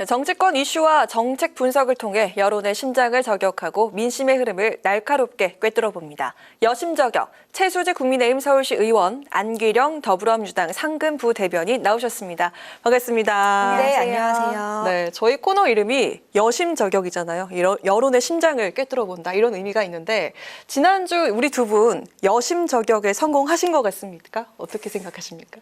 정치권 이슈와 정책 분석을 통해 여론의 심장을 저격하고 민심의 흐름을 날카롭게 꿰뚫어봅니다. 여심저격, 최수재 국민의힘 서울시 의원, 안기령 더불어민주당 상근 부대변인 나오셨습니다. 반갑습니다. 네, 안녕하세요. 네, 저희 코너 이름이 여심저격이잖아요. 여론의 심장을 꿰뚫어본다 이런 의미가 있는데 지난주 우리 두 분 여심저격에 성공하신 것 같습니까? 어떻게 생각하십니까?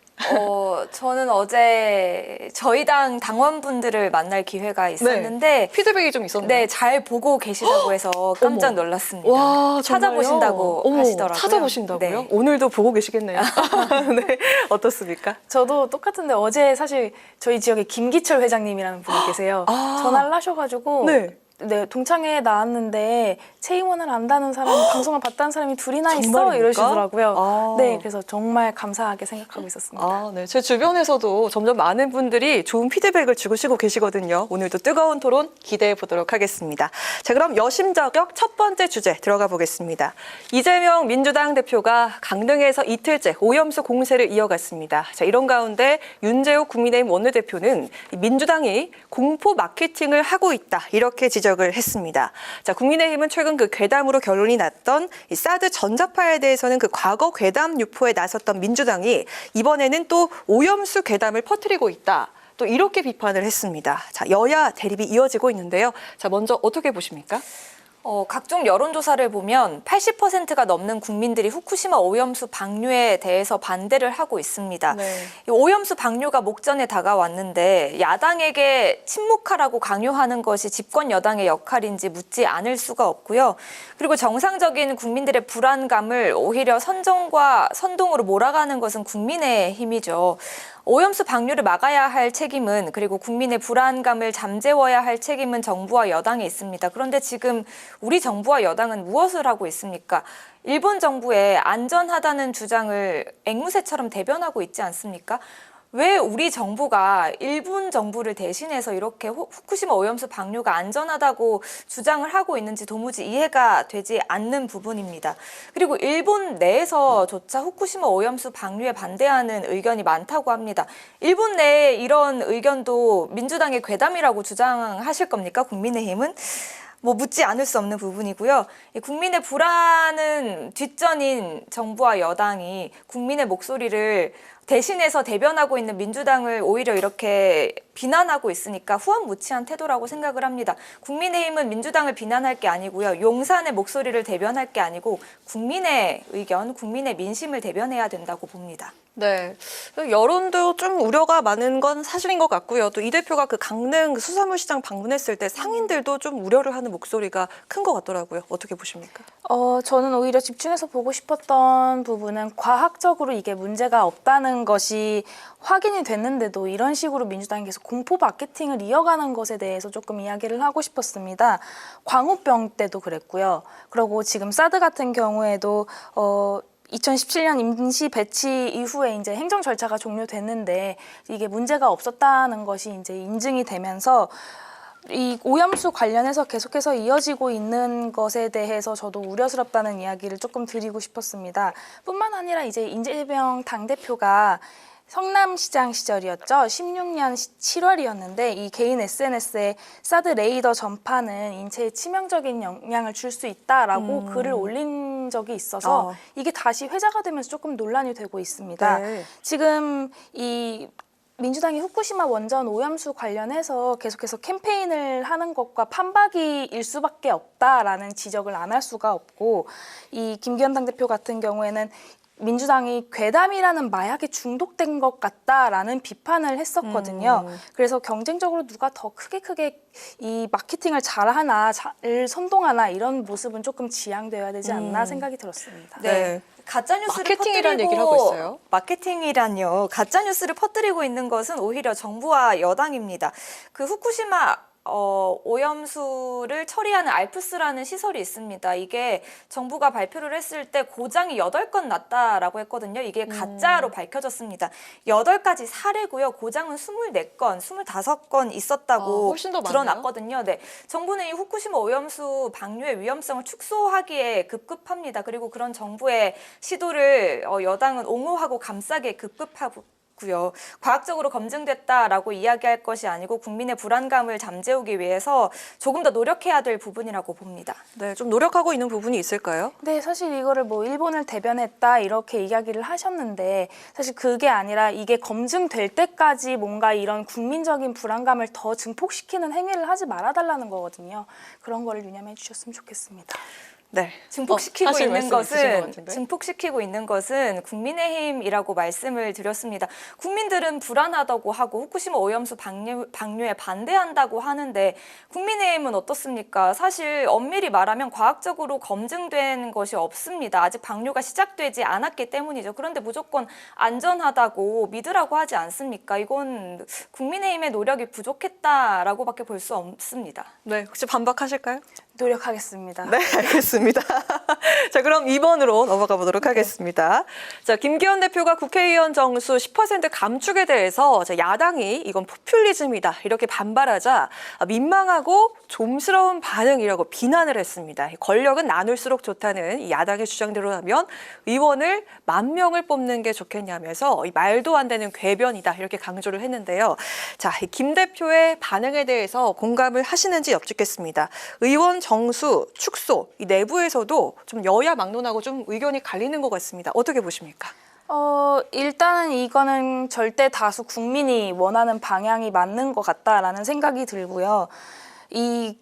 저는 어제 저희 당 당원분들을 만날 기회가 있었는데 피드백이 좀 있었나요? 네, 잘 보고 계시다고 해서 깜짝 어머. 놀랐습니다. 와, 정말요? 찾아보신다고 어머, 하시더라고요. 찾아보신다고요? 네. 오늘도 보고 계시겠네요. 네, 어떻습니까? 저도 똑같은데 어제 사실 저희 지역에 김기철 회장님이라는 분이 계세요. 전화를 하셔가지고 네, 동창회에 나왔는데 채임원을 안다는 사람이 방송을 봤다는 사람이 둘이나 있어 정말입니까? 이러시더라고요. 네, 그래서 정말 감사하게 생각하고 있었습니다. 네. 제 주변에서도 점점 많은 분들이 좋은 피드백을 주시고 계시거든요. 오늘도 뜨거운 토론 기대해 보도록 하겠습니다. 자, 그럼 여심저격 첫 번째 주제 들어가 보겠습니다. 이재명 민주당 대표가 강릉에서 이틀째 오염수 공세를 이어갔습니다. 자, 이런 가운데 윤재욱 국민의힘 원내대표는 민주당이 공포 마케팅을 하고 있다 이렇게 지적을 했습니다. 자, 국민의힘은 최근 그 괴담으로 결론이 났던 이 사드 전자파에 대해서는 그 과거 괴담 유포에 나섰던 민주당이 이번에는 또 오염수 괴담을 퍼뜨리고 있다. 또 이렇게 비판을 했습니다. 자, 여야 대립이 이어지고 있는데요. 자, 먼저 어떻게 보십니까? 각종 여론조사를 보면 80%가 넘는 국민들이 후쿠시마 오염수 방류에 대해서 반대를 하고 있습니다. 이 오염수 방류가 목전에 다가왔는데 야당에게 침묵하라고 강요하는 것이 집권 여당의 역할인지 묻지 않을 수가 없고요. 그리고 정상적인 국민들의 불안감을 오히려 선정과 선동으로 몰아가는 것은 국민의 힘이죠. 오염수 방류를 막아야 할 책임은 그리고 국민의 불안감을 잠재워야 할 책임은 정부와 여당에 있습니다. 그런데 지금 우리 정부와 여당은 무엇을 하고 있습니까? 일본 정부의 안전하다는 주장을 앵무새처럼 대변하고 있지 않습니까? 왜 우리 정부가 일본 정부를 대신해서 이렇게 후쿠시마 오염수 방류가 안전하다고 주장을 하고 있는지 도무지 이해가 되지 않는 부분입니다. 그리고 일본 내에서조차 후쿠시마 오염수 방류에 반대하는 의견이 많다고 합니다. 일본 내에 이런 의견도 민주당의 괴담이라고 주장하실 겁니까? 국민의힘은? 묻지 않을 수 없는 부분이고요. 국민의 불안은 뒷전인 정부와 여당이 국민의 목소리를 대신해서 대변하고 있는 민주당을 오히려 이렇게 비난하고 있으니까 후한무치한 태도라고 생각을 합니다. 국민의힘은 민주당을 비난할 게 아니고요. 용산의 목소리를 대변할 게 아니고 국민의 의견, 국민의 민심을 대변해야 된다고 봅니다. 네, 여론도 좀 우려가 많은 건 사실인 것 같고요. 또 이 대표가 그 강릉 수산물시장 방문했을 때 상인들도 좀 우려를 하는 목소리가 큰 것 같더라고요. 어떻게 보십니까? 저는 오히려 집중해서 보고 싶었던 부분은 과학적으로 이게 문제가 없다는 것이 확인이 됐는데도 이런 식으로 민주당이 계속 공포 마케팅을 이어가는 것에 대해서 조금 이야기를 하고 싶었습니다. 광우병 때도 그랬고요. 그리고 지금 사드 같은 경우에도 2017년 임시 배치 이후에 이제 행정 절차가 종료됐는데 이게 문제가 없었다는 것이 이제 인증이 되면서 이 오염수 관련해서 계속해서 이어지고 있는 것에 대해서 저도 우려스럽다는 이야기를 조금 드리고 싶었습니다. 뿐만 아니라 이제 이재명 당대표가 성남시장 시절이었죠. 16년 7월이었는데 이 개인 SNS에 사드 레이더 전파는 인체에 치명적인 영향을 줄 수 있다라고 글을 올린 적이 있어서 이게 다시 회자가 되면서 조금 논란이 되고 있습니다. 지금 이 민주당이 후쿠시마 원전 오염수 관련해서 계속해서 캠페인을 하는 것과 판박이일 수밖에 없다라는 지적을 안 할 수가 없고 이 김기현 당대표 같은 경우에는 민주당이 괴담이라는 마약에 중독된 것 같다라는 비판을 했었거든요. 그래서 경쟁적으로 누가 더 크게 이 마케팅을 잘하나, 잘 선동하나 이런 모습은 조금 지양되어야 되지 않나 생각이 들었습니다. 네. 가짜뉴스를 마케팅이라는 얘기를 하고 있어요. 마케팅이란요. 가짜뉴스를 퍼뜨리고 있는 것은 오히려 정부와 여당입니다. 그 후쿠시마 오염수를 처리하는 알프스라는 시설이 있습니다. 이게 정부가 발표를 했을 때 고장이 8건 났다라고 했거든요. 이게 가짜로 밝혀졌습니다. 8가지 사례고요. 고장은 24건, 25건 있었다고 훨씬 더 드러났거든요. 네. 정부는 이 후쿠시마 오염수 방류의 위험성을 축소하기에 급급합니다. 그리고 그런 정부의 시도를 여당은 옹호하고 감싸기에 급급하고 고요. 과학적으로 검증됐다라고 이야기할 것이 아니고 국민의 불안감을 잠재우기 위해서 조금 더 노력해야 될 부분이라고 봅니다. 네, 좀 노력하고 있는 부분이 있을까요? 네, 사실 이거를 뭐 일본을 대변했다 이렇게 이야기를 하셨는데 사실 그게 아니라 이게 검증될 때까지 뭔가 이런 국민적인 불안감을 더 증폭시키는 행위를 하지 말아달라는 거거든요. 그런 거를 유념해 주셨으면 좋겠습니다. 네. 증폭시키고 하실 있는 말씀 있으신 것 것은 같은데? 증폭시키고 있는 것은 국민의힘이라고 말씀을 드렸습니다. 국민들은 불안하다고 하고 후쿠시마 오염수 방류에 반대한다고 하는데 국민의힘은 어떻습니까? 사실 엄밀히 말하면 과학적으로 검증된 것이 없습니다. 아직 방류가 시작되지 않았기 때문이죠. 그런데 무조건 안전하다고 믿으라고 하지 않습니까? 이건 국민의힘의 노력이 부족했다라고밖에 볼 수 없습니다. 네, 혹시 반박하실까요? 노력하겠습니다. 네, 알겠습니다. 자, 그럼 2번으로 넘어가 보도록 하겠습니다. 자, 김기현 대표가 국회의원 정수 10% 감축에 대해서 야당이 이건 포퓰리즘이다 이렇게 반발하자 민망하고 좀스러운 반응이라고 비난을 했습니다. 권력은 나눌수록 좋다는 이 야당의 주장대로라면 의원을 10,000명을 뽑는 게 좋겠냐면서 말도 안 되는 궤변이다 이렇게 강조를 했는데요. 자, 김 대표의 반응에 대해서 공감을 하시는지 여쭙겠습니다. 의원 정수, 축소, 이 내부에서도 좀 여야 막론하고 좀 의견이 갈리는 것 같습니다. 어떻게 보십니까? 일단은 이거는 절대 다수 국민이 원하는 방향이 맞는 것 같다라는 생각이 들고요. 이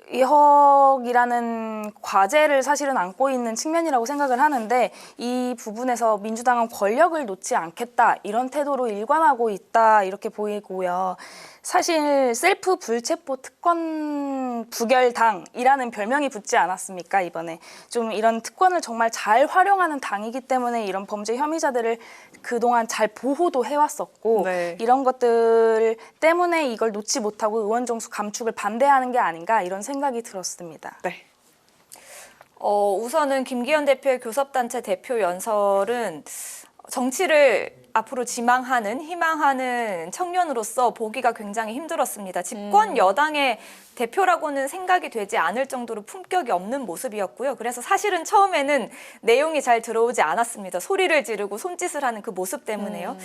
개혁이라는 과제를 사실은 안고 있는 측면이라고 생각을 하는데 이 부분에서 민주당은 권력을 놓지 않겠다 이런 태도로 일관하고 있다 이렇게 보이고요. 사실 셀프 불체포 특권 부결당이라는 별명이 붙지 않았습니까? 이번에 좀 이런 특권을 정말 잘 활용하는 당이기 때문에 이런 범죄 혐의자들을 그동안 잘 보호도 해왔었고 네. 이런 것들 때문에 이걸 놓지 못하고 의원 정수 감축을 반대하는 게 아닌가 이런 생각이 들었습니다. 네. 우선은 김기현 대표의 교섭단체 대표 연설은 정치를 앞으로 지망하는, 희망하는 청년으로서 보기가 굉장히 힘들었습니다. 집권 여당의 대표라고는 생각이 되지 않을 정도로 품격이 없는 모습이었고요. 그래서 사실은 처음에는 내용이 잘 들어오지 않았습니다. 소리를 지르고 손짓을 하는 그 모습 때문에요.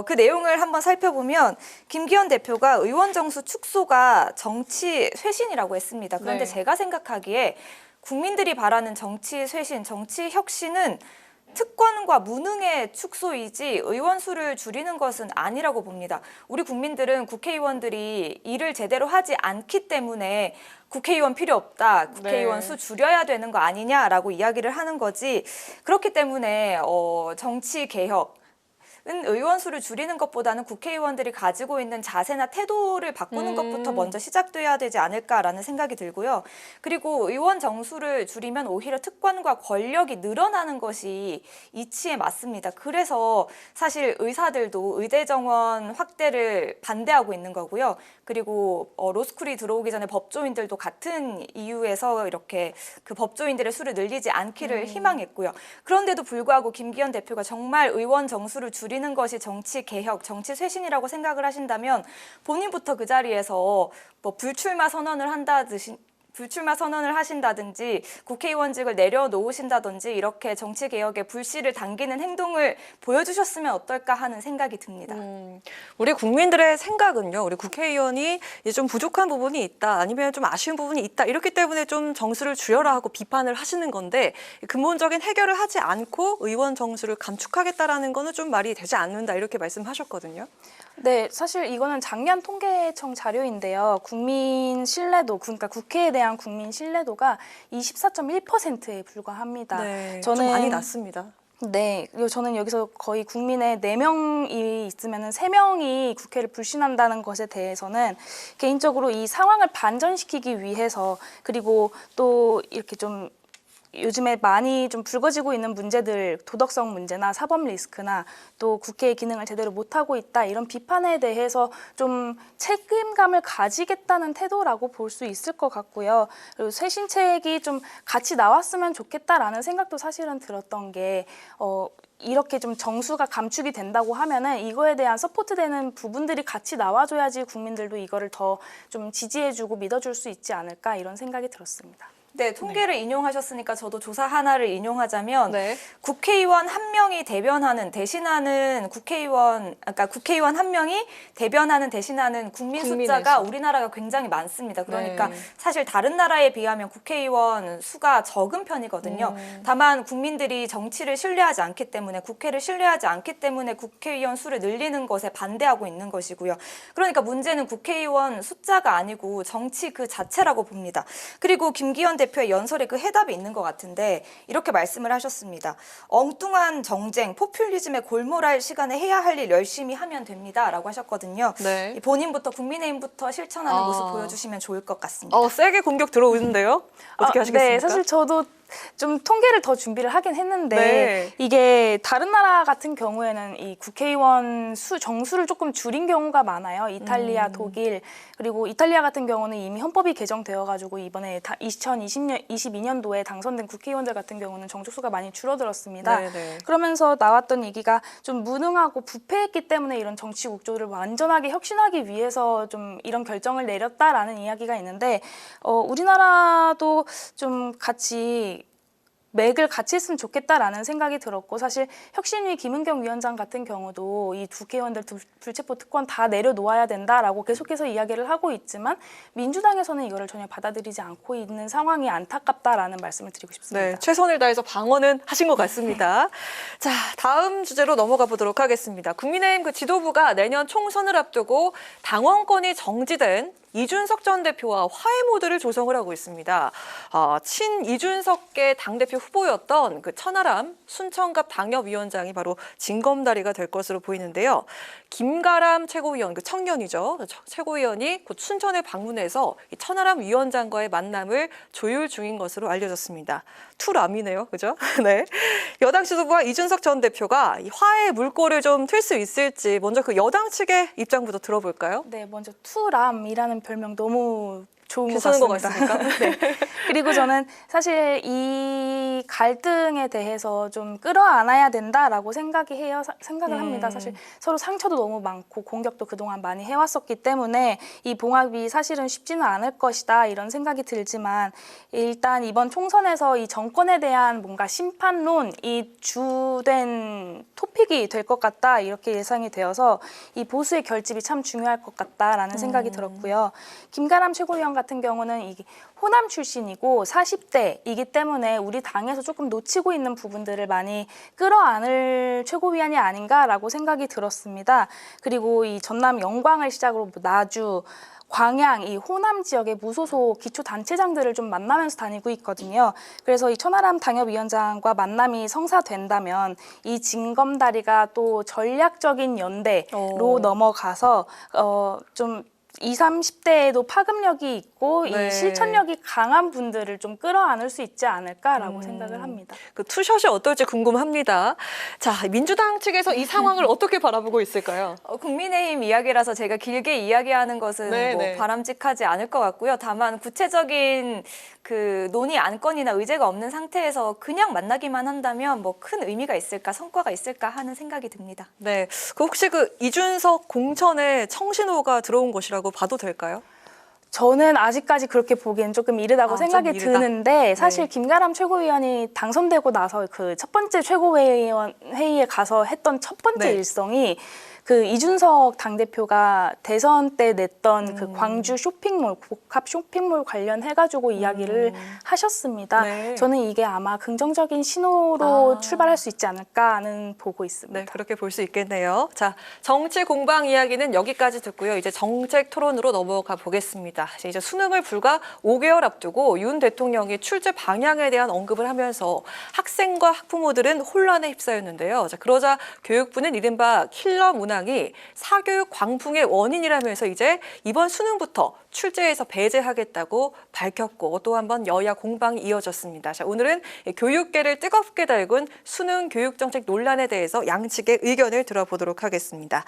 그 내용을 한번 살펴보면 김기현 대표가 의원 정수 축소가 정치 쇄신이라고 했습니다. 그런데 네. 제가 생각하기에 국민들이 바라는 정치 쇄신, 정치 혁신은 특권과 무능의 축소이지 의원 수를 줄이는 것은 아니라고 봅니다. 우리 국민들은 국회의원들이 일을 제대로 하지 않기 때문에 국회의원 필요 없다, 국회의원 네. 수 줄여야 되는 거 아니냐라고 이야기를 하는 거지. 그렇기 때문에 정치 개혁 의원 수를 줄이는 것보다는 국회의원들이 가지고 있는 자세나 태도를 바꾸는 것부터 먼저 시작돼야 되지 않을까라는 생각이 들고요. 그리고 의원 정수를 줄이면 오히려 특권과 권력이 늘어나는 것이 이치에 맞습니다. 그래서 사실 의사들도 의대 정원 확대를 반대하고 있는 거고요. 그리고 로스쿨이 들어오기 전에 법조인들도 같은 이유에서 이렇게 그 법조인들의 수를 늘리지 않기를 희망했고요. 그런데도 불구하고 김기현 대표가 정말 의원 정수를 줄이는 것이 정치 개혁, 정치 쇄신이라고 생각을 하신다면 본인부터 그 자리에서 뭐 불출마 선언을 하신다든지 국회의원직을 내려놓으신다든지 이렇게 정치 개혁에 불씨를 당기는 행동을 보여주셨으면 어떨까 하는 생각이 듭니다. 우리 국민들의 생각은요. 우리 국회의원이 이제 좀 부족한 부분이 있다, 아니면 좀 아쉬운 부분이 있다, 이렇기 때문에 좀 정수를 줄여라 하고 비판을 하시는 건데 근본적인 해결을 하지 않고 의원 정수를 감축하겠다라는 거는 좀 말이 되지 않는다 이렇게 말씀하셨거든요. 네, 사실 이거는 작년 통계청 자료인데요. 국민 신뢰도, 그러니까 국회에 대한 국민 신뢰도가 24.1%에 불과합니다. 네, 좀 많이 낮습니다. 네, 그리고 저는 여기서 거의 국민의 4명이 있으면 3명이 국회를 불신한다는 것에 대해서는 개인적으로 이 상황을 반전시키기 위해서 그리고 또 이렇게 좀 요즘에 많이 좀 불거지고 있는 문제들, 도덕성 문제나 사법 리스크나 또 국회의 기능을 제대로 못하고 있다 이런 비판에 대해서 좀 책임감을 가지겠다는 태도라고 볼 수 있을 것 같고요. 그리고 쇄신책이 좀 같이 나왔으면 좋겠다라는 생각도 사실은 들었던 게 이렇게 좀 정수가 감축이 된다고 하면은 이거에 대한 서포트되는 부분들이 같이 나와줘야지 국민들도 이거를 더 좀 지지해주고 믿어줄 수 있지 않을까 이런 생각이 들었습니다. 네, 통계를 인용하셨으니까 저도 조사 하나를 인용하자면 네. 국회의원 한 명이 대신하는 국회의원 한 명이 대신하는 국민 국민의 숫자가 수. 우리나라가 굉장히 많습니다. 그러니까 네. 사실 다른 나라에 비하면 국회의원 수가 적은 편이거든요. 다만 국민들이 정치를 신뢰하지 않기 때문에 국회를 신뢰하지 않기 때문에 국회의원 수를 늘리는 것에 반대하고 있는 것이고요. 그러니까 문제는 국회의원 숫자가 아니고 정치 그 자체라고 봅니다. 그리고 김기현 대표의 연설에 그 해답이 있는 것 같은데 이렇게 말씀을 하셨습니다. 엉뚱한 정쟁, 포퓰리즘에 골몰할 시간에 해야 할 일 열심히 하면 됩니다라고 하셨거든요. 네. 본인부터 국민의힘부터 실천하는 아. 모습 보여주시면 좋을 것 같습니다. 세게 공격 들어오는데요. 어떻게 하시겠습니까? 네, 사실 저도 좀 통계를 더 준비를 하긴 했는데 네. 이게 다른 나라 같은 경우에는 이 국회의원 정수를 조금 줄인 경우가 많아요. 이탈리아, 독일 그리고 이탈리아 같은 경우는 이미 헌법이 개정되어 가지고 이번에 2022년도에 당선된 국회의원들 같은 경우는 정족수가 많이 줄어들었습니다. 네네. 그러면서 나왔던 얘기가 좀 무능하고 부패했기 때문에 이런 정치 국조를 완전하게 혁신하기 위해서 좀 이런 결정을 내렸다라는 이야기가 있는데 우리나라도 좀 같이 맥을 같이 했으면 좋겠다라는 생각이 들었고 사실 혁신위 김은경 위원장 같은 경우도 이 국회의원들 불체포 특권 다 내려놓아야 된다라고 계속해서 이야기를 하고 있지만 민주당에서는 이거를 전혀 받아들이지 않고 있는 상황이 안타깝다라는 말씀을 드리고 싶습니다. 네, 최선을 다해서 방어는 하신 것 같습니다. 자, 다음 주제로 넘어가 보도록 하겠습니다. 국민의힘 그 지도부가 내년 총선을 앞두고 당원권이 정지된 이준석 전 대표와 화해 모드를 조성을 하고 있습니다. 친 이준석계 당대표 후보였던 그 천하람 순천갑 당협위원장이 바로 징검다리가 될 것으로 보이는데요. 김가람 최고위원, 그 청년이죠. 최고위원이 곧 순천에 방문해서 이 천하람 위원장과의 만남을 조율 중인 것으로 알려졌습니다. 투람이네요, 그죠? 네. 여당 지도부와 이준석 전 대표가 이 화해의 물꼬를 좀 틀 수 있을지 먼저 그 여당 측의 입장부터 들어볼까요? 네, 먼저 투람이라는 별명 너무 좋은 것 괜찮은 것 같습니다. 네. 그리고 저는 사실 이 갈등에 대해서 좀 끌어안아야 된다라고 생각을 합니다. 사실 서로 상처도 너무 많고 공격도 그동안 많이 해왔었기 때문에 이 봉합이 사실은 쉽지는 않을 것이다 이런 생각이 들지만 일단 이번 총선에서 이 정권에 대한 뭔가 심판론이 주된 토픽이 될 것 같다 이렇게 예상이 되어서 이 보수의 결집이 참 중요할 것 같다라는 생각이 들었고요. 김가람 최고위원 같은 경우는 이 호남 출신이고 40대이기 때문에 우리 당에서 조금 놓치고 있는 부분들을 많이 끌어안을 최고위원이 아닌가라고 생각이 들었습니다. 그리고 이 전남 영광을 시작으로 나주, 광양, 이 호남 지역의 무소속 기초단체장들을 좀 만나면서 다니고 있거든요. 그래서 이 천하람 당협위원장과 만남이 성사된다면 이 징검다리가 또 전략적인 연대로 넘어가서 좀 20, 30대에도 파급력이 있고 네. 이 실천력이 강한 분들을 좀 끌어안을 수 있지 않을까라고 생각을 합니다. 그 투샷이 어떨지 궁금합니다. 자, 민주당 측에서 이 상황을 어떻게 바라보고 있을까요? 국민의힘 이야기라서 제가 길게 이야기하는 것은 네, 네. 바람직하지 않을 것 같고요. 다만 구체적인 그 논의 안건이나 의제가 없는 상태에서 그냥 만나기만 한다면 뭐 큰 의미가 있을까, 성과가 있을까 하는 생각이 듭니다. 네, 그 혹시 그 이준석 공천에 청신호가 들어온 것이라고 봐도 될까요? 저는 아직까지 그렇게 보기엔 조금 이르다고 생각이 좀 이르다? 드는데 사실 네. 김가람 최고위원이 당선되고 나서 그 첫 번째 최고위원 회의에 가서 했던 첫 번째 네. 일성이 그 이준석 당대표가 대선 때 냈던 그 광주 쇼핑몰, 복합 쇼핑몰 관련해가지고 이야기를 하셨습니다. 네. 저는 이게 아마 긍정적인 신호로 출발할 수 있지 않을까는 보고 있습니다. 네, 그렇게 볼 수 있겠네요. 자, 정치 공방 이야기는 여기까지 듣고요. 이제 정책 토론으로 넘어가 보겠습니다. 이제 수능을 불과 5개월 앞두고 윤 대통령이 출제 방향에 대한 언급을 하면서 학생과 학부모들은 혼란에 휩싸였는데요. 자, 그러자 교육부는 이른바 킬러 문항이 사교육 광풍의 원인이라면서 이제 이번 수능부터 출제에서 배제하겠다고 밝혔고 또 한 번 여야 공방이 이어졌습니다. 자, 오늘은 교육계를 뜨겁게 달군 수능 교육정책 논란에 대해서 양측의 의견을 들어보도록 하겠습니다.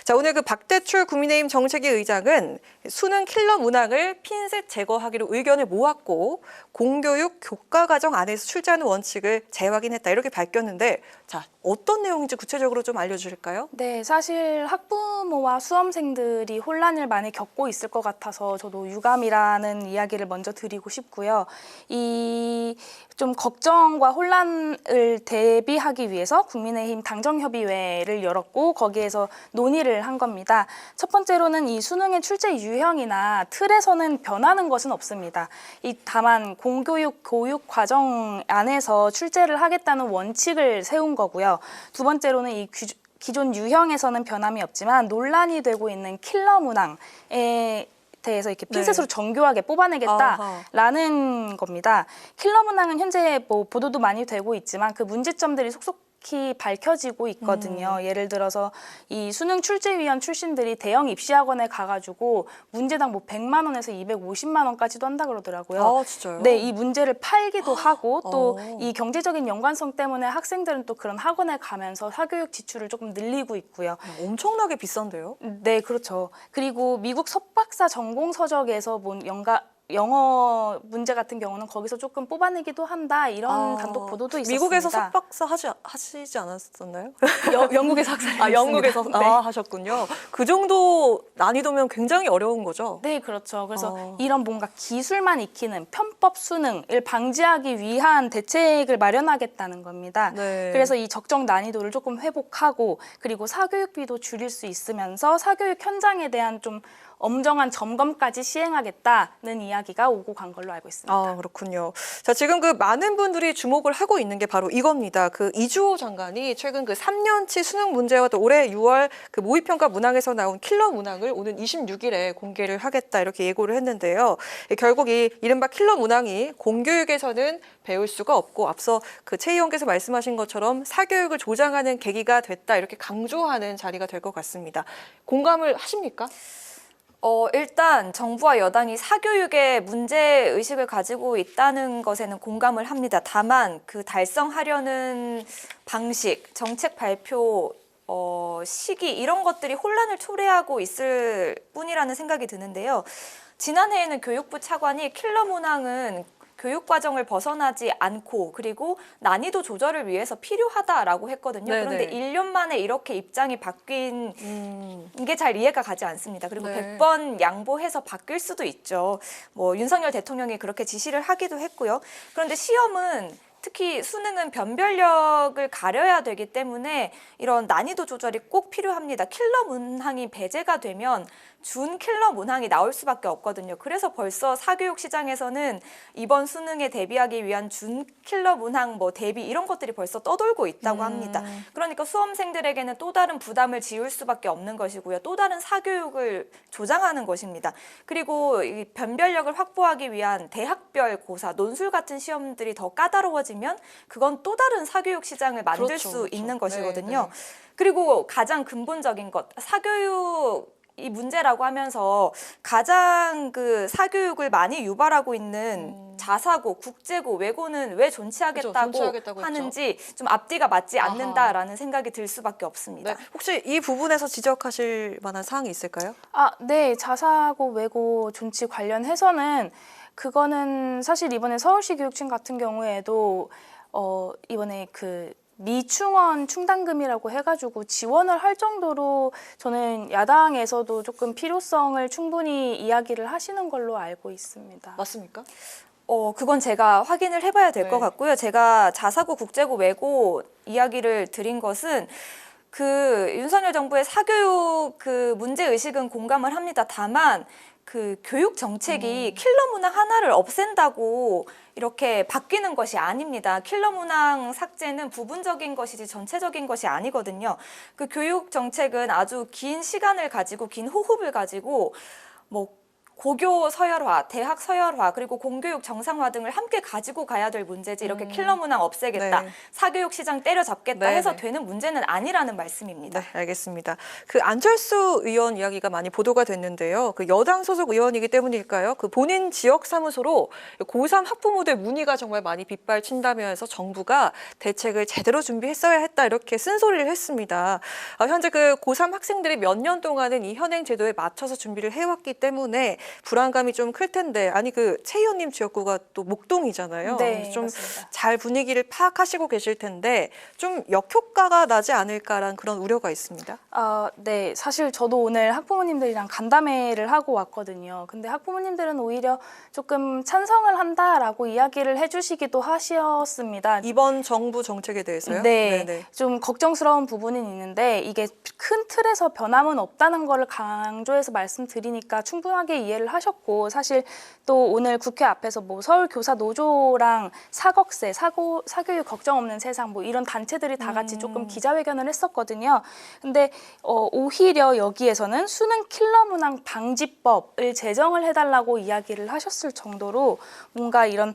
자, 오늘 그 박대출 국민의힘 정책위 의장은 수능 킬러 문항을 핀셋 제거하기로 의견을 모았고 공교육 교과과정 안에서 출제하는 원칙을 재확인했다 이렇게 밝혔는데 자, 어떤 내용인지 구체적으로 좀 알려주실까요? 네, 사실 사실 학부모와 수험생들이 혼란을 많이 겪고 있을 것 같아서 저도 유감이라는 이야기를 먼저 드리고 싶고요. 이 좀 걱정과 혼란을 대비하기 위해서 국민의힘 당정협의회를 열었고 거기에서 논의를 한 겁니다. 첫 번째로는 이 수능의 출제 유형이나 틀에서는 변하는 것은 없습니다. 다만 공교육 교육 과정 안에서 출제를 하겠다는 원칙을 세운 거고요. 두 번째로는 이 기존 유형에서는 변함이 없지만 논란이 되고 있는 킬러 문항에 대해서 이렇게 핀셋으로 정교하게 뽑아내겠다라는 겁니다. 킬러 문항은 현재 뭐 보도도 많이 되고 있지만 그 문제점들이 속속히 밝혀지고 있거든요. 예를 들어서 이 수능 출제위원 출신들이 대형 입시학원에 가가지고 문제당 뭐 100만 원에서 250만 원까지도 한다 그러더라고요. 아, 진짜요? 네, 이 문제를 팔기도 하고 또 이 경제적인 연관성 때문에 학생들은 또 그런 학원에 가면서 사교육 지출을 조금 늘리고 있고요. 엄청나게 비싼데요? 네, 그렇죠. 그리고 미국 석박사 전공 서적에서 본 영어 문제 같은 경우는 거기서 조금 뽑아내기도 한다 이런 단독 보도도 있었습니다. 미국에서 석박사 하시지 않았었나요? 영국에서 학사를 영국에서 했습니다. 네. 하셨군요. 그 정도 난이도면 굉장히 어려운 거죠? 네, 그렇죠. 그래서 이런 뭔가 기술만 익히는 편법 수능을 방지하기 위한 대책을 마련하겠다는 겁니다. 네. 그래서 이 적정 난이도를 조금 회복하고 그리고 사교육비도 줄일 수 있으면서 사교육 현장에 대한 좀 엄정한 점검까지 시행하겠다는 이야기가 오고 간 걸로 알고 있습니다. 아, 그렇군요. 자, 지금 그 많은 분들이 주목을 하고 있는 게 바로 이겁니다. 그 이주호 장관이 최근 그 3년치 수능 문제와 또 올해 6월 그 모의평가 문항에서 나온 킬러 문항을 오는 26일에 공개를 하겠다 이렇게 예고를 했는데요. 결국 이 이른바 킬러 문항이 공교육에서는 배울 수가 없고 앞서 그 최 의원께서 말씀하신 것처럼 사교육을 조장하는 계기가 됐다 이렇게 강조하는 자리가 될 것 같습니다. 공감을 하십니까? 일단 정부와 여당이 사교육에 문제의식을 가지고 있다는 것에는 공감을 합니다. 다만 그 달성하려는 방식, 정책 발표, 시기 이런 것들이 혼란을 초래하고 있을 뿐이라는 생각이 드는데요. 지난해에는 교육부 차관이 킬러 문항은 교육과정을 벗어나지 않고 그리고 난이도 조절을 위해서 필요하다라고 했거든요. 네네. 그런데 1년 만에 이렇게 입장이 바뀐 게 잘 이해가 가지 않습니다. 그리고 네. 100번 양보해서 바뀔 수도 있죠. 뭐 윤석열 대통령이 그렇게 지시를 하기도 했고요. 그런데 시험은 특히 수능은 변별력을 가려야 되기 때문에 이런 난이도 조절이 꼭 필요합니다. 킬러 문항이 배제가 되면 준 킬러 문항이 나올 수밖에 없거든요. 그래서 벌써 사교육 시장에서는 이번 수능에 대비하기 위한 준 킬러 문항 뭐 대비 이런 것들이 벌써 떠돌고 있다고 합니다. 그러니까 수험생들에게는 또 다른 부담을 지울 수밖에 없는 것이고요. 또 다른 사교육을 조장하는 것입니다. 그리고 이 변별력을 확보하기 위한 대학별 고사, 논술 같은 시험들이 더 까다로워지면 그건 또 다른 사교육 시장을 만들 그렇죠, 수 그렇죠. 있는 것이거든요. 네, 네. 그리고 가장 근본적인 것, 사교육 이 문제라고 하면서 가장 그 사교육을 많이 유발하고 있는 자사고, 국제고, 외고는 왜 존치하겠다고 그렇죠, 존치하겠다고 하는지 좀 앞뒤가 맞지 않는다라는 생각이 들 수밖에 없습니다. 네. 혹시 이 부분에서 지적하실 만한 사항이 있을까요? 네. 자사고, 외고, 존치 관련해서는 그거는 사실 이번에 서울시 교육청 같은 경우에도 이번에 그 미충원 충당금이라고 해가지고 지원을 할 정도로 저는 야당에서도 조금 필요성을 충분히 이야기를 하시는 걸로 알고 있습니다. 맞습니까? 그건 제가 확인을 해봐야 될 것 네. 같고요. 제가 자사고, 국제고, 외고 이야기를 드린 것은 그 윤석열 정부의 사교육 그 문제의식은 공감을 합니다. 다만 그 교육 정책이 킬러 문항 하나를 없앤다고 이렇게 바뀌는 것이 아닙니다. 킬러 문항 삭제는 부분적인 것이지 전체적인 것이 아니거든요. 그 교육 정책은 아주 긴 시간을 가지고 긴 호흡을 가지고 뭐 고교 서열화, 대학 서열화, 그리고 공교육 정상화 등을 함께 가지고 가야 될 문제지 이렇게 킬러 문항 없애겠다, 네. 사교육 시장 때려잡겠다 네, 해서 네. 되는 문제는 아니라는 말씀입니다. 네, 알겠습니다. 그 안철수 의원 이야기가 많이 보도가 됐는데요. 그 여당 소속 의원이기 때문일까요? 그 본인 지역 사무소로 고3 학부모들 문의가 정말 많이 빗발친다면서 정부가 대책을 제대로 준비했어야 했다 이렇게 쓴소리를 했습니다. 현재 그 고3 학생들이 몇 년 동안은 이 현행 제도에 맞춰서 준비를 해왔기 때문에 불안감이 좀 클 텐데 아니 최 의원님 지역구가 또 목동이잖아요. 네, 좀 맞습니다. 잘 분위기를 파악하시고 계실 텐데 좀 역효과가 나지 않을까라는 그런 우려가 있습니다. 네, 사실 저도 오늘 학부모님들이랑 간담회를 하고 왔거든요. 근데 학부모님들은 오히려 조금 찬성을 한다라고 이야기를 해주시기도 하셨습니다. 이번 정부 정책에 대해서요? 네, 네네. 좀 걱정스러운 부분은 있는데 이게 큰 틀에서 변함은 없다는 거를 강조해서 말씀드리니까 충분하게 이해를 하셨고 사실 또 오늘 국회 앞에서 뭐 서울교사노조랑 사걱세, 사교육 걱정 없는 세상 뭐 이런 단체들이 다 같이 조금 기자회견을 했었거든요. 근데 오히려 여기에서는 수능 킬러 문항 방지법을 제정을 해달라고 이야기를 하셨을 정도로 뭔가 이런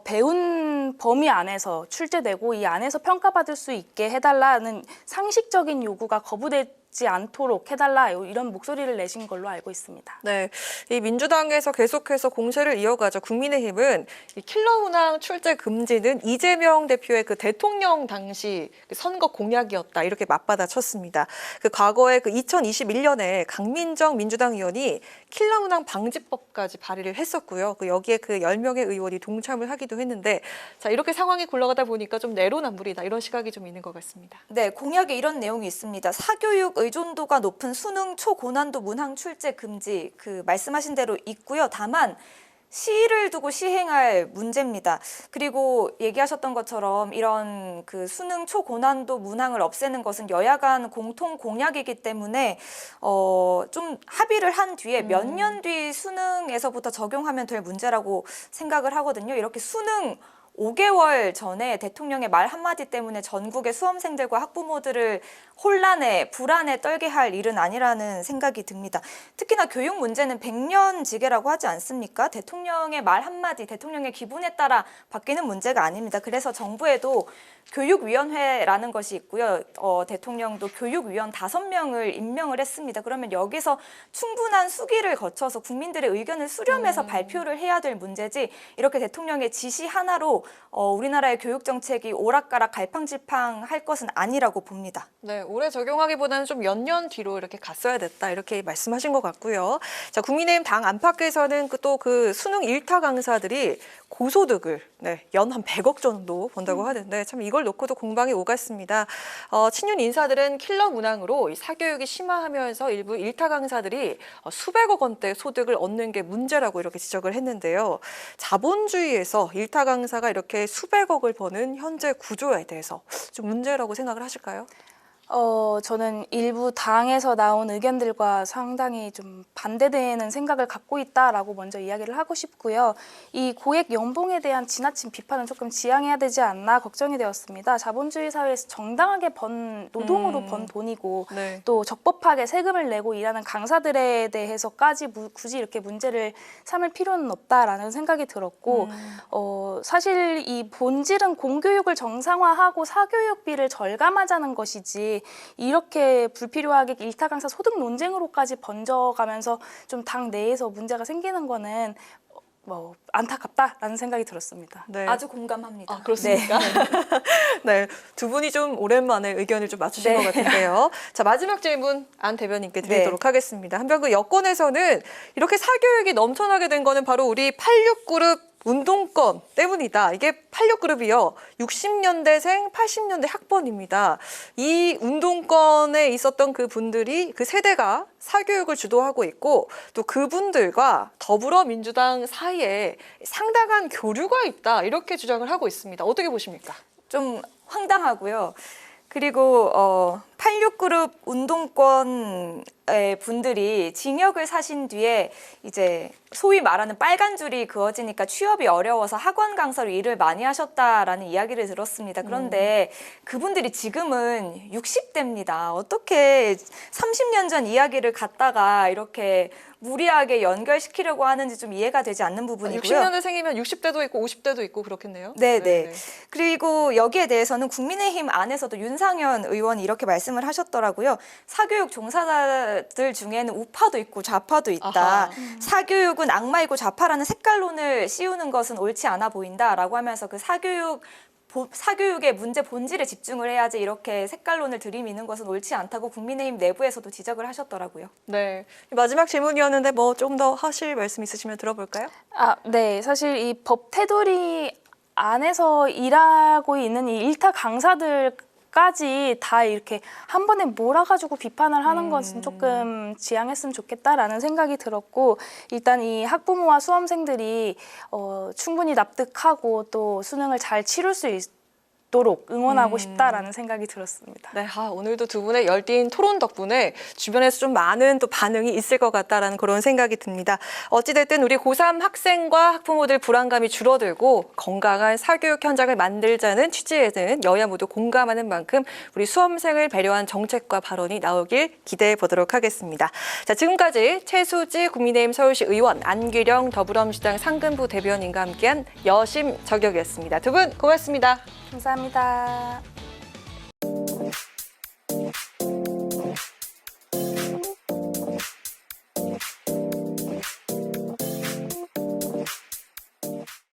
배운 범위 안에서 출제되고 이 안에서 평가받을 수 있게 해달라는 상식적인 요구가 거부되지 않도록 해달라 이런 목소리를 내신 걸로 알고 있습니다. 네, 이 민주당에서 계속해서 공세를 이어가죠. 국민의힘은 이 킬러 문항 출제 금지는 이재명 대표의 그 대통령 당시 선거 공약이었다 이렇게 맞받아쳤습니다. 그 과거에 2021년에 강민정 민주당 의원이 킬러 문항 방지법까지 발의를 했었고요. 여기에 10명의 의원이 동참을 하기도 했는데 자 이렇게 상황이 굴러가다 보니까 좀 내로남불이다 이런 시각이 좀 있는 것 같습니다. 네, 공약에 이런 내용이 있습니다. 사교육 의존도가 높은 수능 초고난도 문항 출제 금지 말씀하신 대로 있고요. 다만 시일을 두고 시행할 문제입니다. 그리고 얘기하셨던 것처럼 이런 수능 초고난도 문항을 없애는 것은 여야 간 공통 공약이기 때문에 좀 합의를 한 뒤에 몇 년 뒤 수능에서부터 적용하면 될 문제라고 생각을 하거든요. 이렇게 수능 5개월 전에 대통령의 말 한마디 때문에 전국의 수험생들과 학부모들을 혼란에 불안에 떨게 할 일은 아니라는 생각이 듭니다. 특히나 교육 문제는 100년지계라고 하지 않습니까? 대통령의 말 한마디, 대통령의 기분에 따라 바뀌는 문제가 아닙니다. 그래서 정부에도 교육위원회라는 것이 있고요. 대통령도 교육위원 5명을 임명을 했습니다. 그러면 여기서 충분한 수기를 거쳐서 국민들의 의견을 수렴해서 발표를 해야 될 문제지 이렇게 대통령의 지시 하나로 우리나라의 교육 정책이 오락가락 갈팡질팡할 것은 아니라고 봅니다. 네, 올해 적용하기보다는 좀 몇 년 뒤로 이렇게 갔어야 됐다 이렇게 말씀하신 것 같고요. 자, 국민의힘 당 안팎에서는 또 수능 일타 강사들이 고소득을 연 한 100억 정도 번다고 하는데 참 이걸 놓고도 공방이 오갔습니다. 친윤 인사들은 킬러 문항으로 이 사교육이 심화하면서 일부 일타 강사들이 수백억 원대 소득을 얻는 게 문제라고 이렇게 지적을 했는데요. 자본주의에서 일타 강사가 이렇게 수백억을 버는 현재 구조에 대해서 좀 문제라고 생각을 하실까요? 저는 일부 당에서 나온 의견들과 상당히 좀 반대되는 생각을 갖고 있다라고 먼저 이야기를 하고 싶고요. 이 고액 연봉에 대한 지나친 비판은 조금 지양해야 되지 않나 걱정이 되었습니다. 자본주의 사회에서 정당하게 노동으로 번 돈이고 네. 또 적법하게 세금을 내고 일하는 강사들에 대해서까지 굳이 이렇게 문제를 삼을 필요는 없다라는 생각이 들었고 사실 이 본질은 공교육을 정상화하고 사교육비를 절감하자는 것이지 이렇게 불필요하게 일타 강사 소득 논쟁으로까지 번져가면서 좀 당 내에서 문제가 생기는 거는 안타깝다라는 생각이 들었습니다. 네. 아주 공감합니다. 그렇습니까? 네, 두 분이 좀 오랜만에 의견을 좀 맞추신 것 같은데요. 자, 마지막 질문 안 대변인께 드리도록 하겠습니다. 한편 여권에서는 이렇게 사교육이 넘쳐나게 된 거는 바로 우리 86그룹 운동권 때문이다. 이게 86그룹이요. 60년대생, 80년대 학번입니다. 이 운동권에 있었던 그 분들이 그 세대가 사교육을 주도하고 있고 또 그분들과 더불어민주당 사이에 상당한 교류가 있다. 이렇게 주장을 하고 있습니다. 어떻게 보십니까? 좀 황당하고요. 그리고 86그룹 운동권의 분들이 징역을 사신 뒤에 이제 소위 말하는 빨간 줄이 그어지니까 취업이 어려워서 학원 강사로 일을 많이 하셨다라는 이야기를 들었습니다. 그런데 그분들이 지금은 60대입니다. 어떻게 30년 전 이야기를 갖다가 이렇게 무리하게 연결시키려고 하는지 좀 이해가 되지 않는 부분이고요. 60년대생이면 60대도 있고 50대도 있고 그렇겠네요. 네네. 그리고 여기에 대해서는 국민의힘 안에서도 윤상현 의원이 이렇게 말씀을 하셨더라고요. 사교육 종사자들 중에는 우파도 있고 좌파도 있다. 사교육은 악마이고 좌파라는 색깔론을 씌우는 것은 옳지 않아 보인다라고 하면서 그 사교육 사교육의 문제 본질에 집중을 해야지 이렇게 색깔론을 들이미는 것은 옳지 않다고 국민의힘 내부에서도 지적을 하셨더라고요. 네. 마지막 질문이었는데 뭐 좀 더 하실 말씀 있으시면 들어볼까요? 네. 사실 이 법 테두리 안에서 일하고 있는 이 일타 강사들까지 다 이렇게 한 번에 몰아가지고 비판을 하는 것은 조금 지양했으면 좋겠다라는 생각이 들었고, 일단 이 학부모와 수험생들이 충분히 납득하고 또 수능을 잘 치룰 수 있도록 응원하고 싶다라는 생각이 들었습니다. 네, 오늘도 두 분의 열띤 토론 덕분에 주변에서 좀 많은 또 반응이 있을 것 같다라는 그런 생각이 듭니다. 어찌됐든 우리 고3 학생과 학부모들 불안감이 줄어들고 건강한 사교육 현장을 만들자는 취지에는 여야 모두 공감하는 만큼 우리 수험생을 배려한 정책과 발언이 나오길 기대해 보도록 하겠습니다. 자, 지금까지 최수지 국민의힘 서울시 의원, 안규령 더불어민주당 상근부 대변인과 함께한 여심 저격이었습니다. 두 분 고맙습니다. 감사합니다.